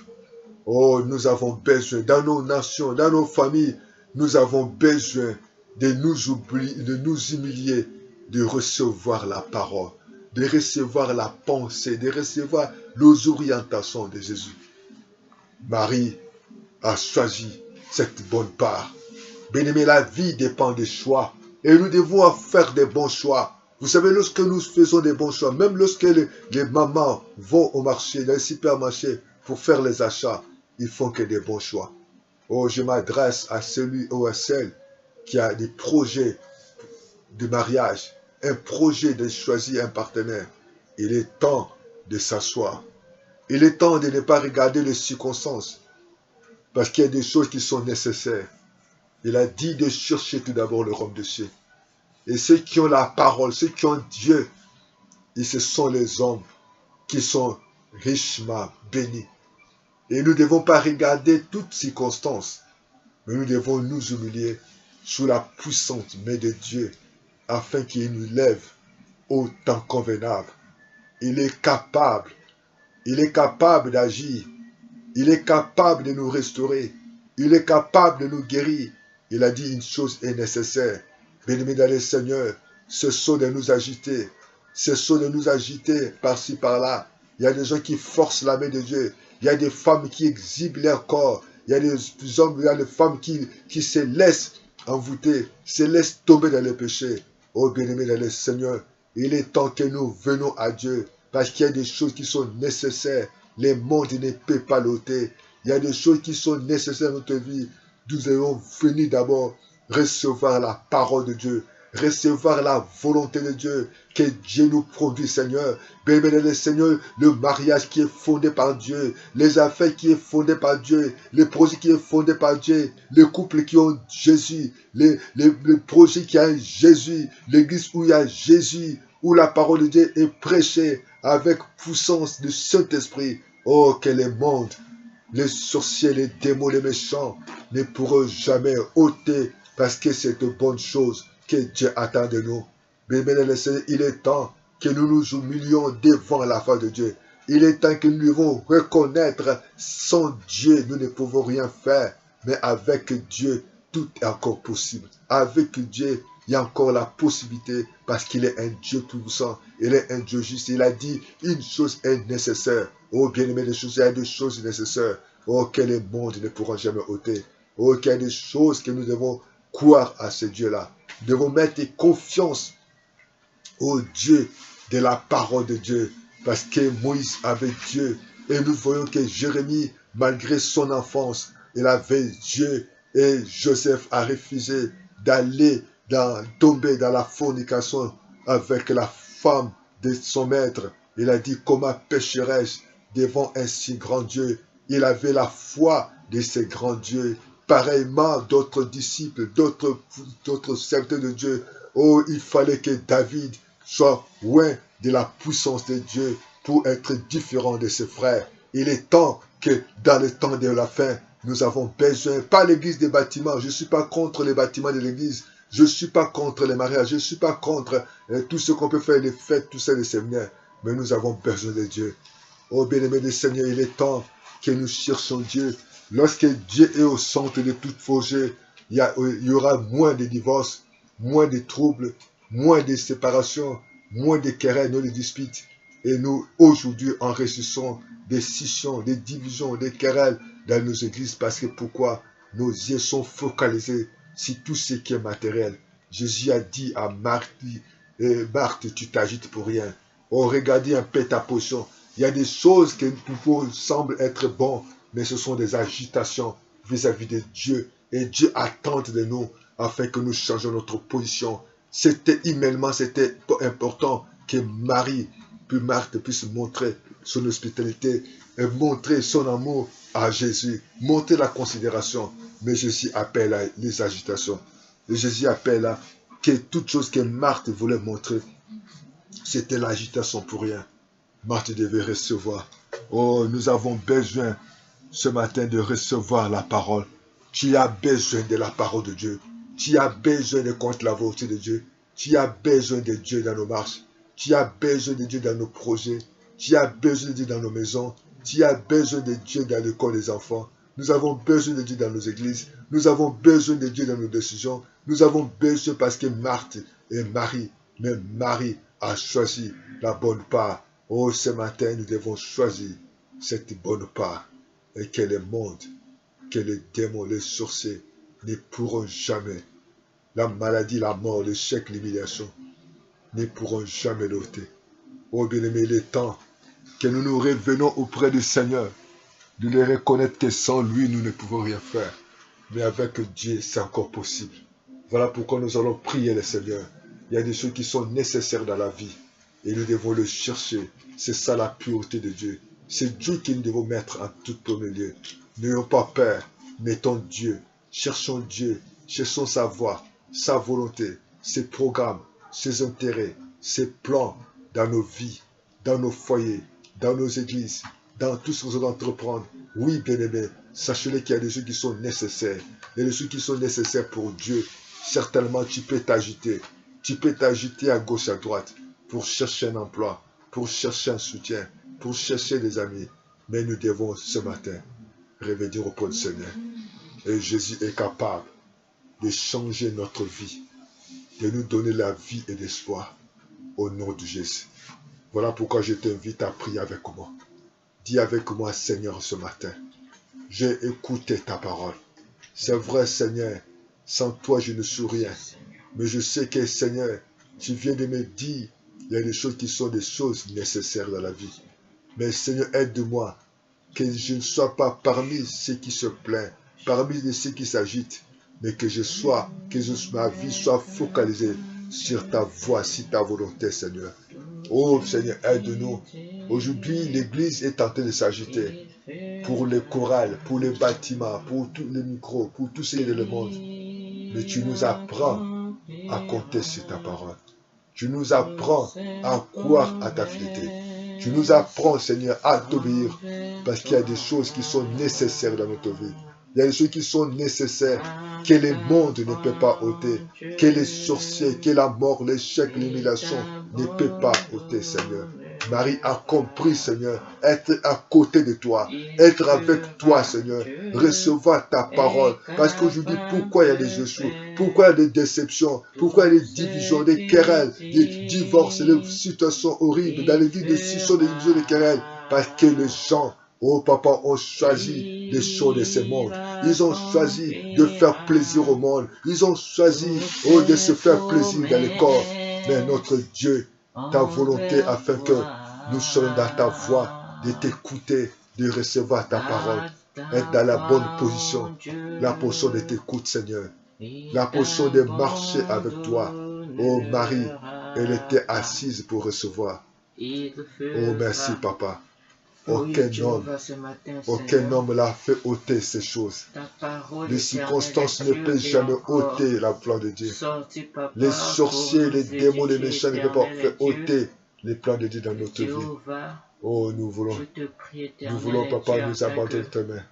oh, nous avons besoin, dans nos nations, dans nos familles, nous avons besoin de nous oublier, de nous humilier, de recevoir la parole, de recevoir la pensée, de recevoir les orientations de Jésus. Marie a choisi cette bonne part. Bien-aimé, la vie dépend des choix. Et nous devons faire des bons choix. Vous savez, lorsque nous faisons des bons choix, même lorsque les mamans vont au marché, dans les supermarchés, pour faire les achats, ils font que des bons choix. Oh, je m'adresse à celui ou à celle qui a des projets de mariage, un projet de choisir un partenaire. Il est temps de s'asseoir. Il est temps de ne pas regarder les circonstances, parce qu'il y a des choses qui sont nécessaires. Il a dit de chercher tout d'abord le royaume de Dieu. Et ceux qui ont la parole, ceux qui ont Dieu, et ce sont les hommes qui sont richement bénis. Et nous ne devons pas regarder toutes circonstances, mais nous devons nous humilier sous la puissante main de Dieu, afin qu'il nous lève au temps convenable. Il est capable d'agir. Il est capable de nous restaurer. Il est capable de nous guérir. Il a dit une chose est nécessaire. Bien-aimés dans le Seigneur, cessons de nous agiter. Cessons de nous agiter par-ci, par-là. Il y a des gens qui forcent la main de Dieu. Il y a des femmes qui exhibent leur corps. Il y a des hommes, il y a des femmes qui se laissent envoûter, se laissent tomber dans les péchés. Oh bien-aimé dans le Seigneur, il est temps que nous venons à Dieu. Parce qu'il y a des choses qui sont nécessaires. Les mondes ne peuvent pas l'ôter. Il y a des choses qui sont nécessaires dans notre vie. Nous devons venir d'abord recevoir la parole de Dieu, recevoir la volonté de Dieu, que Dieu nous produit, Seigneur. Bien-aimé le Seigneur, le mariage qui est fondé par Dieu, les affaires qui est fondé par Dieu, les projets qui est fondé par Dieu, les couples qui ont Jésus, les projets qui ont Jésus, l'église où il y a Jésus, où la parole de Dieu est prêchée avec puissance du Saint-Esprit. Oh, que le monde, les sorciers, les démons, les méchants ne pourront jamais ôter, parce que c'est de bonnes choses que Dieu attend de nous. Bien-aimé le Seigneur, il est temps que nous nous humilions devant la face de Dieu. Il est temps que nous devons reconnaître sans Dieu, nous ne pouvons rien faire. Mais avec Dieu, tout est encore possible. Avec Dieu, il y a encore la possibilité, parce qu'il est un Dieu tout-puissant. Il est un Dieu juste. Il a dit, une chose est nécessaire. Oh bien-aimé, il y a des choses nécessaires. Oh, que les mondes ne pourront jamais ôter. Oh, qu'il y a des choses que nous devons croire à ce Dieu-là. Nous devons mettre confiance au Dieu de la parole de Dieu. Parce que Moïse avait Dieu. Et nous voyons que Jérémie, malgré son enfance, il avait Dieu. Et Joseph a refusé d'aller tomber dans la fornication avec la femme de son maître. Il a dit, comment pécherais-je devant un si grand Dieu? Il avait la foi de ce grand Dieu. Pareillement, d'autres disciples, d'autres serviteurs de Dieu. Oh, il fallait que David soit loin de la puissance de Dieu pour être différent de ses frères. Il est temps que dans le temps de la fin, nous avons besoin, pas l'église des bâtiments, je ne suis pas contre les bâtiments de l'église, je ne suis pas contre les mariages, je ne suis pas contre tout ce qu'on peut faire, les fêtes, tout ça, les séminaires, mais nous avons besoin de Dieu. Oh bien-aimé du Seigneur, il est temps que nous cherchions Dieu. Lorsque Dieu est au centre de toute projet, il y aura moins de divorces, moins de troubles, moins de séparations, moins de querelles, moins de disputes. Et nous, aujourd'hui, enregistrons des scissions, des divisions, des querelles dans nos églises, parce que pourquoi? Nos yeux sont focalisés sur tout ce qui est matériel. Jésus a dit à Marthe, Marthe, tu t'agites pour rien. Oh, regardez un peu ta position. Il y a des choses qui nous semblent être bonnes, mais ce sont des agitations vis-à-vis de Dieu. Et Dieu attend de nous afin que nous changions notre position. C'était humainement, c'était important que Marthe puisse montrer son hospitalité et montrer son amour à Jésus, montrer la considération. Mais Jésus appelle à les agitations. Et Jésus appelle à que toute chose que Marthe voulait montrer, c'était l'agitation pour rien. Marthe devait recevoir. Oh, nous avons besoin ce matin de recevoir la parole. Tu as besoin de la parole de Dieu. Tu as besoin de contre la volonté de Dieu. Tu as besoin de Dieu dans nos marches. Tu as besoin de Dieu dans nos projets. Tu as besoin de Dieu dans nos maisons. Tu as besoin de Dieu dans le corps des enfants. Nous avons besoin de Dieu dans nos églises. Nous avons besoin de Dieu dans nos décisions. Nous avons besoin parce que Marthe est Marie. Mais Marie a choisi la bonne part. Oh, ce matin, nous devons choisir cette bonne part. Et que le monde, que les démons, les sorciers ne pourront jamais, la maladie, la mort, l'échec, l'humiliation, ne pourront jamais l'ôter. Oh bien-aimé, il est temps que nous nous revenons auprès du Seigneur, de le reconnaître que sans lui, nous ne pouvons rien faire. Mais avec Dieu, c'est encore possible. Voilà pourquoi nous allons prier le Seigneur. Il y a des choses qui sont nécessaires dans la vie. Et nous devons le chercher. C'est ça la pureté de Dieu. C'est Dieu que nous devons mettre en tout premier lieu. N'ayons pas peur. Mettons Dieu. Cherchons Dieu. Cherchons sa voix, sa volonté, ses programmes, ses intérêts, ses plans dans nos vies, dans nos foyers, dans nos églises, dans tout ce que nous allons entreprendre. Oui, bien-aimés, sachez-le qu'il y a des choses qui sont nécessaires. Il y a des choses qui sont nécessaires pour Dieu. Certainement, tu peux t'agiter. Tu peux t'agiter à gauche, à droite pour chercher un emploi, pour chercher un soutien, pour chercher des amis. Mais nous devons ce matin revenir auprès du Seigneur. Et Jésus est capable de changer notre vie, de nous donner la vie et l'espoir au nom de Jésus. Voilà pourquoi je t'invite à prier avec moi. Dis avec moi, Seigneur, ce matin. J'ai écouté ta parole. C'est vrai, Seigneur, sans toi, je ne suis rien. Mais je sais que, Seigneur, tu viens de me dire, il y a des choses qui sont des choses nécessaires dans la vie. Mais, Seigneur, aide-moi, que je ne sois pas parmi ceux qui se plaignent, parmi ceux qui s'agitent, mais que ma vie soit focalisée sur ta voix, sur ta volonté, Seigneur. Oh, Seigneur, aide-nous. Aujourd'hui, l'Église est en train de s'agiter pour les chorales, pour les bâtiments, pour tous les micros, pour tout ce qui est dans le monde. Mais tu nous apprends à compter sur ta parole. Tu nous apprends à croire à ta fidélité. Tu nous apprends, Seigneur, à t'obéir parce qu'il y a des choses qui sont nécessaires dans notre vie. Il y a des choses qui sont nécessaires que le monde ne peut pas ôter, que les sorciers, que la mort, l'échec, l'humiliation ne peut pas ôter, Seigneur. Marie a compris, Seigneur, être à côté de toi, être avec toi, Seigneur, recevoir ta parole. Parce qu'aujourd'hui, pourquoi il y a des échoues? Pourquoi il y a des déceptions? Pourquoi il y a des divisions, des querelles, des divorces, des situations horribles dans les vies de situations, des divisions, des querelles? Parce que les gens, oh papa, ont choisi des choses de ce monde. Ils ont choisi de faire plaisir au monde. Ils ont choisi, oh, de se faire plaisir dans le corps. Mais notre Dieu, ta volonté afin que nous soyons dans ta voie, de t'écouter, de recevoir ta parole, être dans la bonne position, la position de t'écoute, Seigneur, la position de marcher avec toi. Oh Marie, elle était assise pour recevoir. Oh merci Papa. Aucun homme l'a fait ôter ces choses. Les circonstances ne peuvent jamais ôter la gloire de Dieu. Les sorciers, les démons, les méchants ne peuvent pas faire ôter les plans de Dieu dans notre vie. Oh, nous voulons, Papa, nous abandonner tes mains.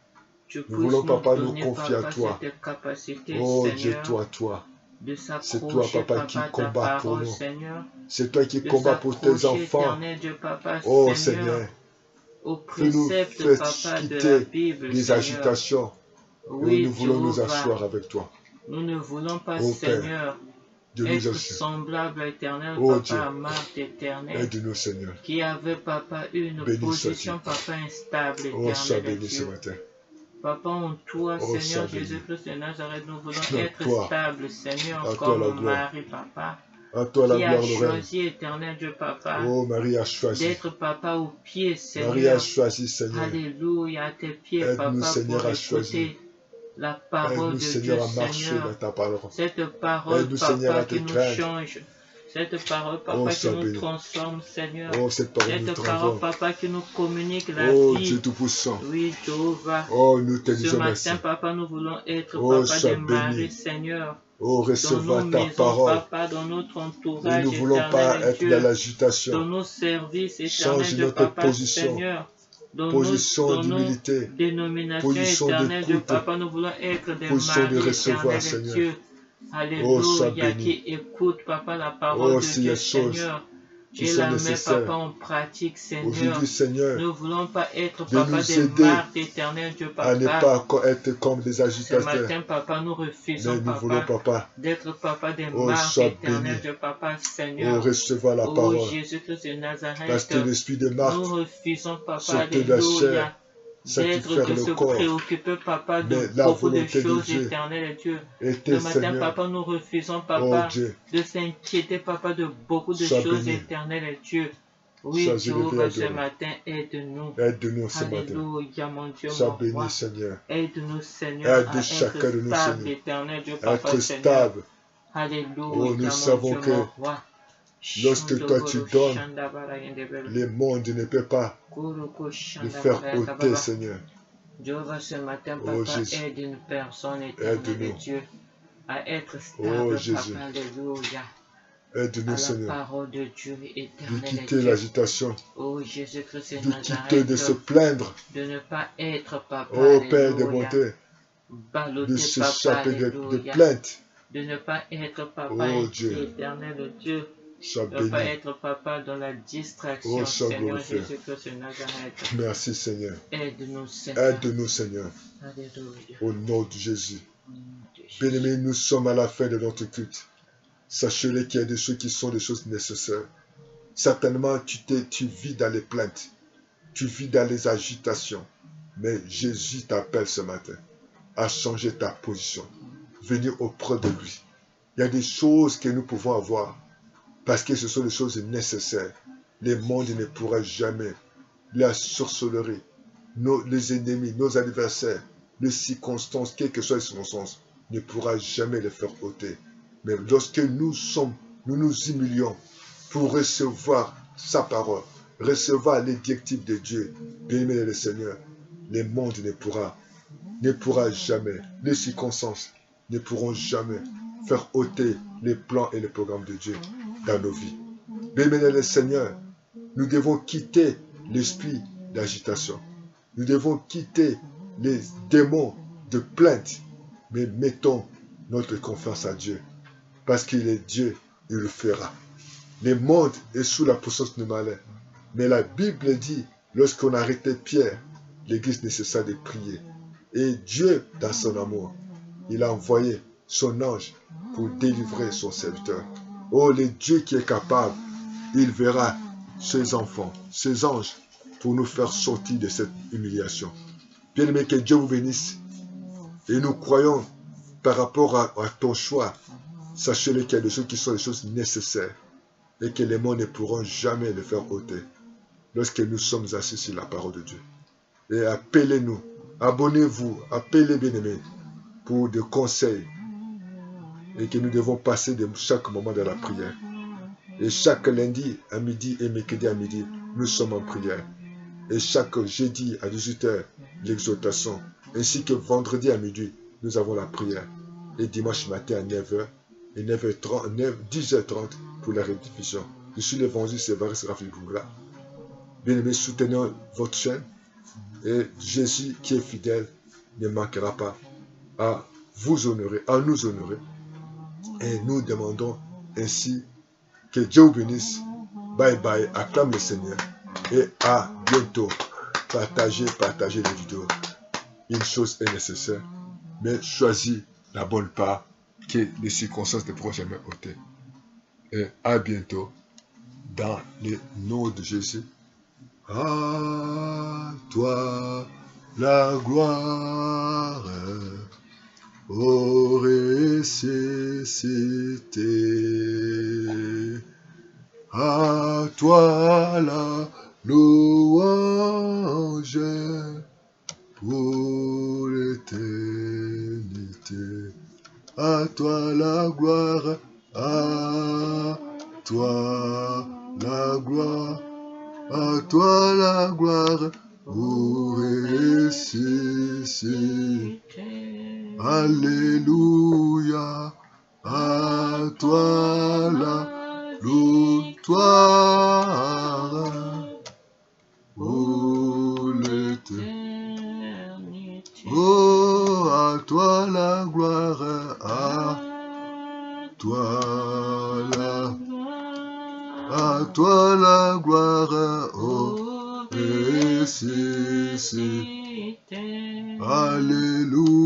Nous voulons, Papa, nous confier à toi. Oh Dieu, toi. C'est toi, Papa, qui combat pour nous. C'est toi qui combat pour tes enfants. Oh Seigneur. Fais-nous quitter les agitations. Oui, nous voulons nous asseoir avec toi. Nous ne voulons pas, Seigneur, être semblable à l'Éternel, Papa, à Marthe éternelle, aide-nous, Seigneur. Qui avait, Papa, une position, Papa, instable, éternel, Dieu. Papa, en toi, Seigneur Jésus-Christ de Nazareth, nous voulons être stables, Seigneur, comme Marie, Papa. À toi la gloire, qui a choisi, éternel Dieu, Papa, oh, Marie a choisi d'être, Papa, aux pieds, Seigneur. Marie a choisi, Seigneur. Alléluia, à tes pieds, Papa, Seigneur, pour écouter la parole de Seigneur, Dieu, à marcher Seigneur. Dans ta parole. Cette parole, Papa, Seigneur, qui nous change. Cette parole, Papa, qui nous transforme, Seigneur. Oh, cette parole, Papa, qui nous communique la vie. Dieu Tout-Puissant. Oui, Jéhovah. Oh, nous te Ce disons matin, merci. Papa, nous voulons être, Papa, des maris, Seigneur. Oh, recevoir dans nos ta maisons, parole. Papa, dans notre entourage, Et nous ne voulons pas être Dieu, dans l'agitation. dans nos services, Change éternel notre Papa, position. Seigneur. Dans Position d'humilité. nos dénominations, Position éternel Dieu, d'écoute. Papa, nous voulons être des Position de maris, recevoir, éternel Seigneur. Dieu. Alléluia, béni. qui écoute, Papa, la parole de si Dieu, les choses Seigneur. qui Et sont la mets, nécessaires. Papa, en pratique, Seigneur. Aujourd'hui, Seigneur, Nous ne voulons pas être, de Papa, nous des aider marques, éternel Dieu, à ne Papa. pas être comme des Ce agitateurs. matin, Papa, nous refusons, Mais nous voulons, Papa, Papa, d'être, Papa, des oh, marques, sois éternel béni. Dieu, Papa, Oh, Seigneur. recevoir la Oh, parole. Jésus-Christ de Nazareth. Parce que l'esprit de Marthe, Nous refusons, Papa, sortait de la alléluia, chair, d'être, satisfaire de le se corps. préoccuper, Papa, de Mais la beaucoup de volonté de choses Dieu éternelles, Dieu. était, Ce matin, Seigneur, Papa, nous refusons, oh Papa, Dieu, de s'inquiéter, Papa, de beaucoup de Sois choses béni. éternelles, Dieu. Oui, Sois Jéhovah, élevé, ce adoré. matin, aide-nous. Aide-nous ce matin. Alléluia, mon Dieu, Sois mon béni, roi. Seigneur. Aide-nous, Seigneur, Aide à chacun être de nous, stable, Seigneur. éternel Dieu, À Papa, être Seigneur. stable. Alléluia, Oh, nous mon savons Dieu, que mon roi. lorsque toi tu donnes, le monde ne peut pas le faire ôter, Seigneur. Jéhovah, ce matin, Oh, Papa, Jésus. aide une personne éternelle, Aide-nous. Dieu, à être Oh, stable, Jésus. Papa, alléluia, à Aide-nous, la Seigneur. parole de Dieu De éternel, quitter Dieu. l'agitation. Oh, Jésus-Christ de De quitter, de se Nazareth, plaindre. de ne pas être, Papa, Oh, Père de alléluia, bonté. ballotté, De Papa, s'échapper de alléluia, plaintes. de ne pas être, Papa, Oh, Dieu. éternel, Dieu, Sois de ne pas béni. être, Papa, dans la distraction, Oh, sois Seigneur glorifié. Jésus-Christ de Nazareth. Merci, Seigneur. Aide-nous, Seigneur. Aide-nous, Seigneur. Alléluia. Au nom de Jésus. Au nom de Jésus. Bien-aimés, nous sommes à la fin de notre culte. Sachez-le qu'il y a des choses qui sont des choses nécessaires. Certainement, tu vis dans les plaintes. Tu vis dans les agitations. Mais Jésus t'appelle ce matin à changer ta position. Venir auprès de lui. Il y a des choses que nous pouvons avoir parce que ce sont des choses nécessaires. Les mondes ne pourraient jamais. La sorcellerie, les ennemis, nos adversaires, les circonstances, quelles que soient les circonstances, ne pourra jamais les faire ôter. Mais lorsque nous nous humilions pour recevoir sa parole, recevoir les directives de Dieu, bien-aimé le Seigneur, les mondes ne pourra jamais, les circonstances ne pourront jamais faire ôter les plans et les programmes de Dieu dans nos vies. Bien-aimé le Seigneur, nous devons quitter l'esprit d'agitation. Nous devons quitter les démons de plainte, mais mettons notre confiance à Dieu. Parce qu'il est Dieu, il le fera. Le monde est sous la puissance du malin. Mais la Bible dit, lorsqu'on arrêtait Pierre, l'Église ne cessa de prier. Et Dieu, dans son amour, il a envoyé son ange pour délivrer son serviteur. Oh, le Dieu qui est capable, il verra ses enfants, ses anges, pour nous faire sortir de cette humiliation. Bien-aimé, que Dieu vous bénisse. Et nous croyons, par rapport à ton choix, sachez-le qu'il y a des choses qui sont des choses nécessaires et que les mots ne pourront jamais les faire ôter lorsque nous sommes assis sur la parole de Dieu. Et appelez-nous, abonnez-vous, appelez bien-aimés pour des conseils et que nous devons passer de chaque moment de la prière. Et chaque lundi à midi et mercredi à midi, nous sommes en prière. Et chaque jeudi à 18h, l'exhortation. Ainsi que vendredi à midi, nous avons la prière. Et dimanche matin à 9h et 10h30 pour la rediffusion. Je suis l'évangile Sévaris Rafigura. Bien-aimés, soutenez votre chaîne. Et Jésus qui est fidèle ne manquera pas à vous honorer, à nous honorer. Et nous demandons ainsi que Dieu vous bénisse. Bye bye. Acclame le Seigneur. Et à bientôt. Partagez les vidéos. Une chose est nécessaire. Mais choisis la bonne part que les circonstances ne pourront jamais ôter. Et à bientôt. Dans le nom de Jésus. À toi la gloire. Ô ressuscité. À toi la louange pour l'éternité. À toi la gloire, à toi la gloire, à toi la gloire, ô ressuscité. Alléluia, à toi la gloire, ô l'éternité. Oh, à toi la gloire, à toi la gloire, ô ressuscité. Alléluia.